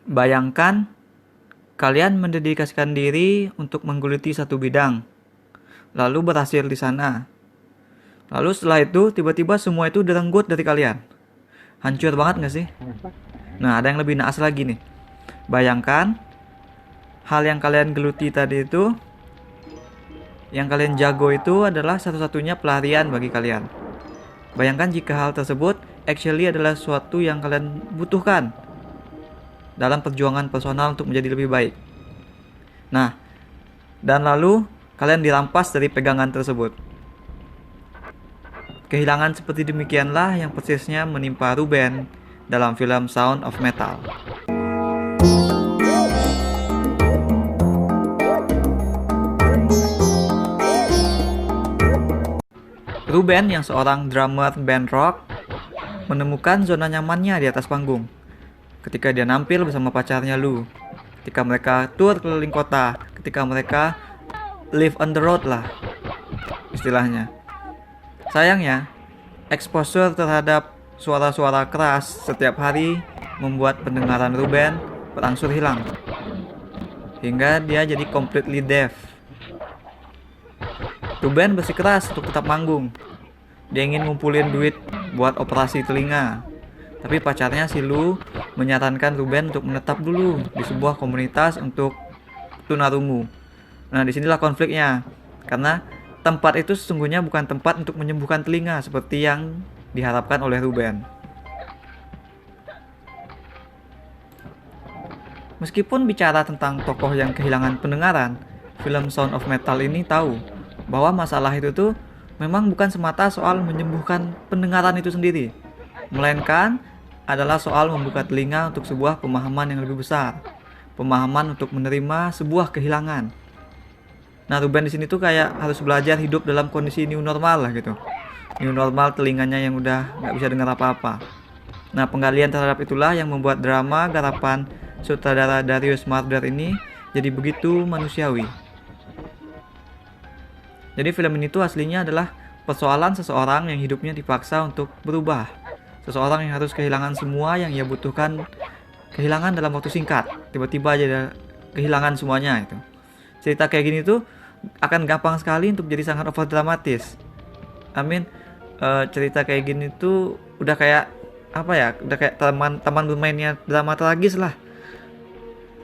Bayangkan kalian mendedikasikan diri untuk menggeluti satu bidang, lalu berhasil di sana. Lalu setelah itu tiba-tiba semua itu direnggut dari kalian. Hancur banget gak sih? Nah, ada yang lebih naas lagi nih. Bayangkan hal yang kalian geluti tadi itu, yang kalian jago itu adalah satu-satunya pelarian bagi kalian. Bayangkan jika hal tersebut actually adalah sesuatu yang kalian butuhkan dalam perjuangan personal untuk menjadi lebih baik. Nah, dan lalu kalian dirampas dari pegangan tersebut. Kehilangan seperti demikianlah yang persisnya menimpa Ruben dalam film Sound of Metal. Ruben yang seorang drummer band rock menemukan zona nyamannya di atas panggung ketika dia nampil bersama pacarnya Lou, ketika mereka tour keliling kota, ketika mereka live on the road lah istilahnya. Sayangnya, exposure terhadap suara-suara keras setiap hari membuat pendengaran Ruben berangsur hilang, hingga dia jadi completely deaf. Ruben bersikeras untuk tetap manggung. Dia ingin ngumpulin duit buat operasi telinga. Tapi pacarnya si Lu menyarankan Ruben untuk menetap dulu di sebuah komunitas untuk tunarungu. Nah, disinilah konfliknya. Karena tempat itu sesungguhnya bukan tempat untuk menyembuhkan telinga seperti yang diharapkan oleh Ruben. Meskipun bicara tentang tokoh yang kehilangan pendengaran, film Sound of Metal ini tahu bahwa masalah itu tuh memang bukan semata soal menyembuhkan pendengaran itu sendiri, melainkan adalah soal membuka telinga untuk sebuah pemahaman yang lebih besar, pemahaman untuk menerima sebuah kehilangan. Nah, Ruben di sini tuh kayak harus belajar hidup dalam kondisi new normal lah gitu. New normal telinganya yang udah nggak bisa dengar apa-apa. Nah, penggalian terhadap itulah yang membuat drama garapan sutradara Darius Marder ini jadi begitu manusiawi. Jadi film ini tuh aslinya adalah persoalan seseorang yang hidupnya dipaksa untuk berubah. Seseorang yang harus kehilangan semua yang ia butuhkan, kehilangan dalam waktu singkat. Tiba-tiba aja kehilangan semuanya itu. Cerita kayak gini tuh akan gampang sekali untuk jadi sangat over dramatis. Cerita kayak gini tuh udah kayak apa ya? Udah kayak taman bermainnya drama tragis lah.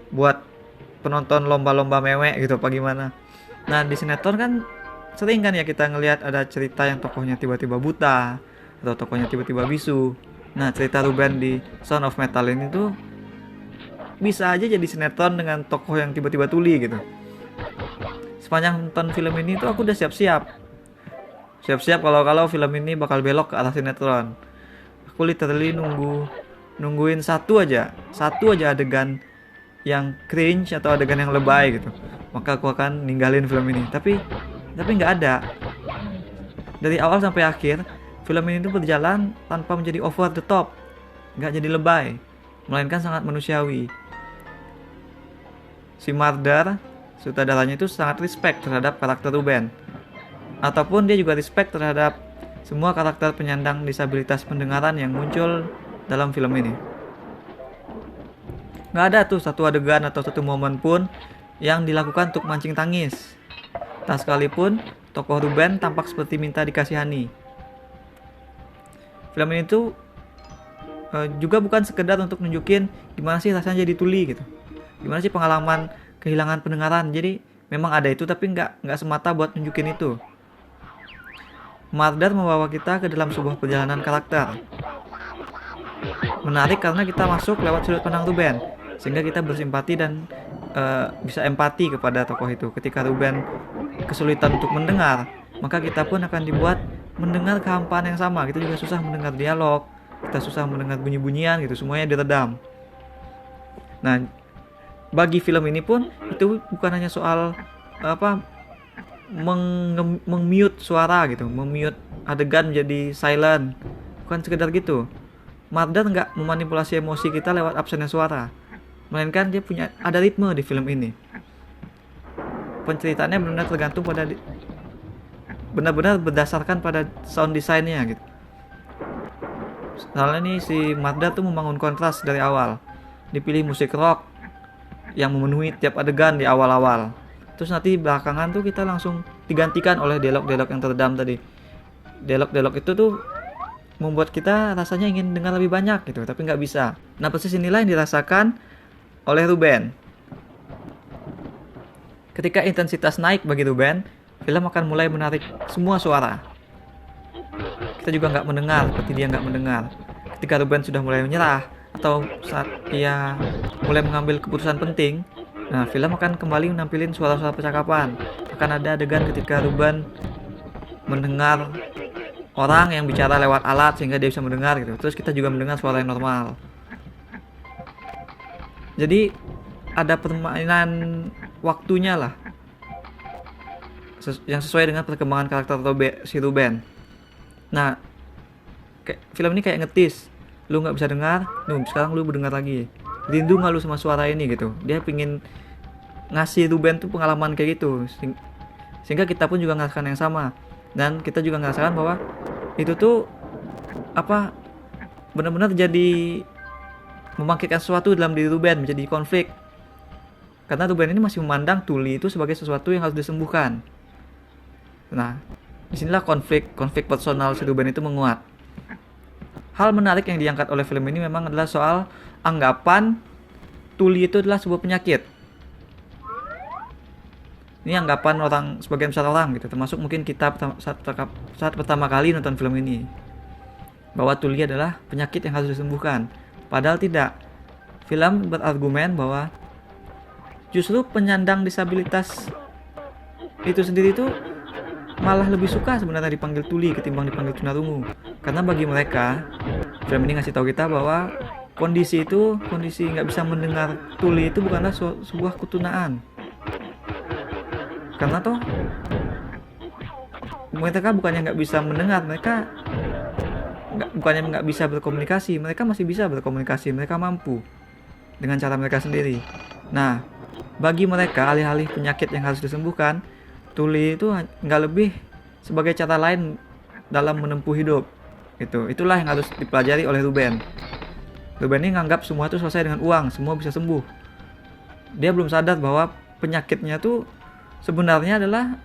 Buat penonton lomba-lomba mewek gitu apa gimana. Nah, di sinetron kan sering kan ya kita ngelihat ada cerita yang tokohnya tiba-tiba buta atau tokohnya tiba-tiba bisu. Nah, cerita Ruben di Sound of Metal ini tuh bisa aja jadi sinetron dengan tokoh yang tiba-tiba tuli gitu. Sepanjang nonton film ini tuh aku udah siap-siap kalau film ini bakal belok ke arah sinetron. Aku literally nungguin satu aja adegan yang cringe atau adegan yang lebay gitu, maka aku akan ninggalin film ini. Tapi nggak ada. Dari awal sampai akhir film ini tuh berjalan tanpa menjadi over the top, nggak jadi lebay, melainkan sangat manusiawi. Si Marder, sutradaranya itu sangat respect terhadap karakter Ruben, ataupun dia juga respect terhadap semua karakter penyandang disabilitas pendengaran yang muncul dalam film ini. Nggak ada tuh satu adegan atau satu momen pun yang dilakukan untuk mancing tangis. Tak sekalipun tokoh Ruben tampak seperti minta dikasihani. Film ini tuh juga bukan sekedar untuk nunjukin gimana sih rasanya jadi tuli gitu. Gimana sih pengalaman kehilangan pendengaran. Jadi memang ada itu tapi nggak semata buat nunjukin itu. Marder membawa kita ke dalam sebuah perjalanan karakter. Menarik karena kita masuk lewat sudut pandang Ruben, sehingga kita bersimpati dan bisa empati kepada tokoh itu. Ketika Ruben kesulitan untuk mendengar, maka kita pun akan dibuat mendengar kehampaan yang sama. Kita juga susah mendengar dialog, kita susah mendengar bunyi-bunyian gitu, semuanya diredam. Nah, bagi film ini pun itu bukan hanya soal meng-mute suara gitu, meng-mute adegan menjadi silent, bukan sekedar gitu. Marder nggak memanipulasi emosi kita lewat absennya suara, melainkan dia punya ada ritme di film ini. Penceritaannya benar-benar tergantung pada benar-benar berdasarkan pada sound design-nya gitu. Soalnya nih si Marder tuh membangun kontras dari awal. dipilih musik rock yang memenuhi tiap adegan di awal-awal. Terus nanti belakangan tuh kita langsung digantikan oleh dialog-dialog yang teredam tadi. Dialog-dialog itu tuh membuat kita rasanya ingin dengar lebih banyak gitu, tapi nggak bisa. Nah, persis inilah yang dirasakan oleh Ruben. Ketika intensitas naik bagi Ruben, film akan mulai menarik semua suara. Kita juga nggak mendengar, seperti dia nggak mendengar. Ketika Ruben sudah mulai menyerah, atau saat ia mulai mengambil keputusan penting, nah film akan kembali menampilkan suara-suara percakapan. Akan ada adegan ketika Ruben mendengar orang yang bicara lewat alat sehingga dia bisa mendengar gitu. Terus kita juga mendengar suara yang normal. Jadi ada permainan waktunya lah, yang sesuai dengan perkembangan karakter si Ruben. Nah, film ini kayak ngetis, lu nggak bisa dengar, sekarang lu berdengar lagi. Rindu nggak lu sama suara ini gitu. Dia pingin ngasih Ruben tuh pengalaman kayak gitu, sehingga kita pun juga ngerasakan yang sama. Dan kita juga ngerasakan bahwa itu tuh benar-benar jadi membangkitkan sesuatu dalam diri Ruben, menjadi konflik. Karena Ruben ini masih memandang tuli itu sebagai sesuatu yang harus disembuhkan. Nah, disinilah konflik personal si Ruben itu menguat. Hal menarik yang diangkat oleh film ini memang adalah soal anggapan tuli itu adalah sebuah penyakit. Ini anggapan sebagian besar orang gitu, termasuk mungkin kita saat pertama kali nonton film ini, bahwa tuli adalah penyakit yang harus disembuhkan. Padahal tidak. Film berargumen bahwa justru penyandang disabilitas itu sendiri itu malah lebih suka sebenarnya dipanggil tuli ketimbang dipanggil tunarungu. Karena bagi mereka, film ini ngasih tahu kita bahwa kondisi nggak bisa mendengar tuli itu bukanlah sebuah ketunaan. Karena toh mereka bukannya nggak bisa mendengar, mereka bukannya nggak bisa berkomunikasi, mereka masih bisa berkomunikasi, mereka mampu dengan cara mereka sendiri. Nah, bagi mereka alih-alih penyakit yang harus disembuhkan, tuli itu nggak lebih sebagai cara lain dalam menempuh hidup. Itulah yang harus dipelajari oleh Ruben. Ruben ini nganggap semua itu selesai dengan uang, semua bisa sembuh. Dia belum sadar bahwa penyakitnya tuh sebenarnya adalah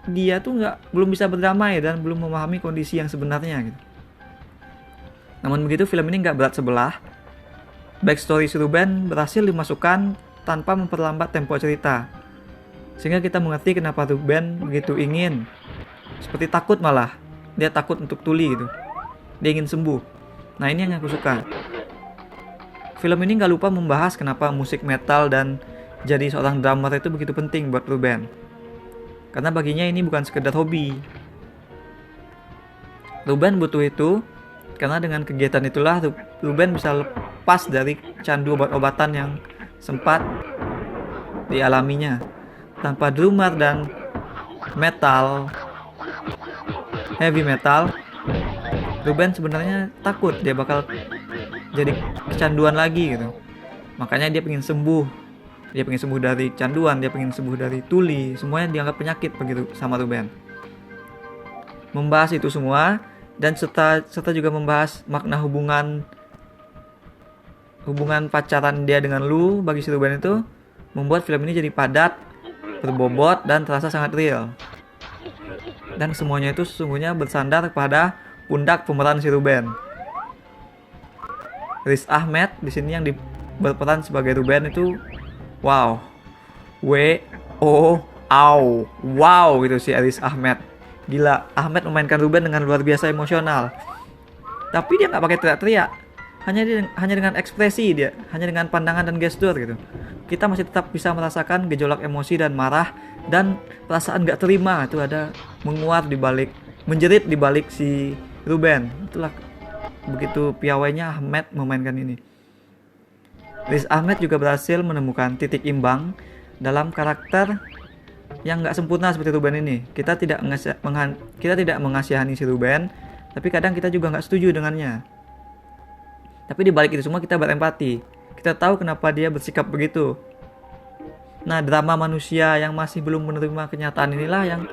dia tuh belum bisa berdamai dan belum memahami kondisi yang sebenarnya gitu. Namun begitu, film ini nggak berat sebelah. Backstory si Ruben berhasil dimasukkan tanpa memperlambat tempo cerita, sehingga kita mengerti kenapa Ruben begitu ingin, seperti takut malah. Dia takut untuk tuli gitu. Dia ingin sembuh. Nah, ini yang aku suka. Film ini nggak lupa membahas kenapa musik metal dan jadi seorang drummer itu begitu penting buat Ruben. Karena baginya ini bukan sekedar hobi. Ruben butuh itu karena dengan kegiatan itulah Ruben bisa lepas dari candu obat-obatan yang sempat dialaminya. Tanpa drummer dan heavy metal, Ruben sebenarnya takut dia bakal jadi kecanduan lagi gitu. Makanya dia pengen sembuh. Dia pengen sembuh dari canduan, dia pengen sembuh dari tuli, semuanya dianggap penyakit begitu sama Ruben. Membahas itu semua dan serta juga membahas makna hubungan pacaran dia dengan Lu bagi si Ruben itu membuat film ini jadi padat, berbobot dan terasa sangat real. Dan semuanya itu sesungguhnya bersandar kepada pundak pemeran si Ruben. Riz Ahmed di sini yang berperan sebagai Ruben itu wow gitu si Riz Ahmed. Gila, Ahmed memainkan Ruben dengan luar biasa emosional. Tapi dia nggak pakai teriak-teriak, hanya dengan ekspresi dia, hanya dengan pandangan dan gestur gitu. Kita masih tetap bisa merasakan gejolak emosi dan marah dan perasaan nggak terima itu ada menjerit di balik si Ruben. Itulah begitu piawainya Ahmed memainkan ini. Riz Ahmed juga berhasil menemukan titik imbang dalam karakter yang nggak sempurna seperti Ruben ini. Kita tidak mengasihani si Ruben, tapi kadang kita juga nggak setuju dengannya. Tapi di balik itu semua kita berempati. Kita tahu kenapa dia bersikap begitu. Nah, drama manusia yang masih belum menerima kenyataan inilah yang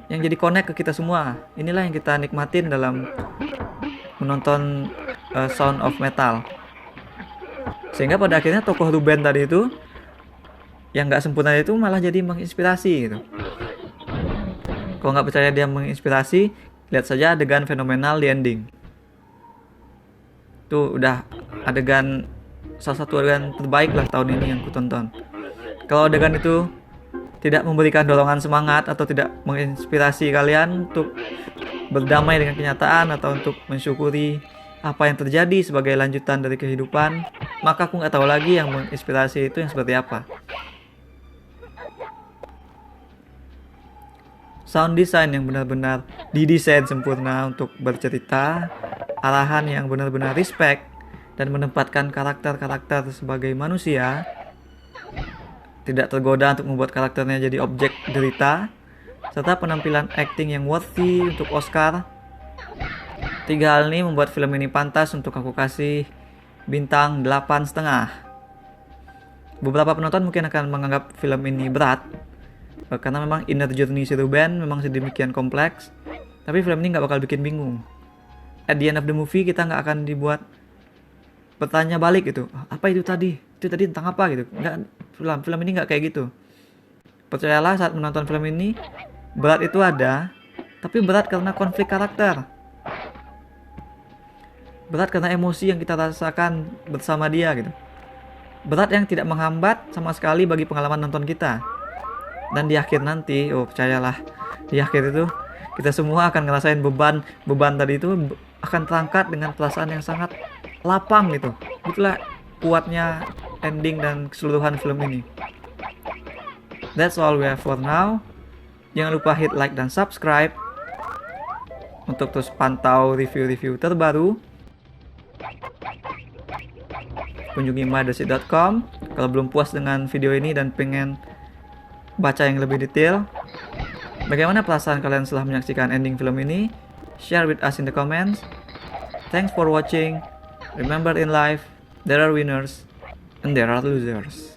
jadi connect ke kita semua. Inilah yang kita nikmatin dalam menonton Sound of Metal. Sehingga pada akhirnya tokoh Ruben tadi itu yang nggak sempurna itu malah jadi menginspirasi gitu. Kalau nggak percaya dia menginspirasi, lihat saja adegan fenomenal di ending. Itu udah salah satu adegan terbaik lah tahun ini yang ku tonton. Kalau adegan itu tidak memberikan dorongan semangat atau tidak menginspirasi kalian untuk berdamai dengan kenyataan atau untuk mensyukuri apa yang terjadi sebagai lanjutan dari kehidupan, maka aku nggak tahu lagi yang menginspirasi itu yang seperti apa. Sound design yang benar-benar didesain sempurna untuk bercerita, arahan yang benar-benar respect dan menempatkan karakter-karakter sebagai manusia, tidak tergoda untuk membuat karakternya jadi objek derita, serta penampilan acting yang worthy untuk Oscar. 3 hal ini membuat film ini pantas untuk aku kasih bintang 8,5. Beberapa penonton mungkin akan menganggap film ini berat, karena memang inner journey si Ruben memang sedemikian kompleks, tapi film ini nggak bakal bikin bingung. At the end of the movie kita nggak akan dibuat bertanya balik gitu, apa itu tadi tentang apa gitu. Nggak, film ini nggak kayak gitu. Percayalah saat menonton film ini, berat itu ada, tapi berat karena konflik karakter, berat karena emosi yang kita rasakan bersama dia gitu, berat yang tidak menghambat sama sekali bagi pengalaman nonton kita. Dan di akhir nanti, percayalah, di akhir itu kita semua akan ngerasain beban tadi itu akan terangkat dengan perasaan yang sangat lapang gitu. Itulah kuatnya ending dan keseluruhan film ini. That's all we have for now. Jangan lupa hit like dan subscribe untuk terus pantau review-review terbaru. Kunjungi mydesit.com kalau belum puas dengan video ini dan pengen baca yang lebih detail. Bagaimana perasaan kalian setelah menyaksikan ending film ini? Share with us in the comments. Thanks for watching. Remember, in life there are winners and there are losers.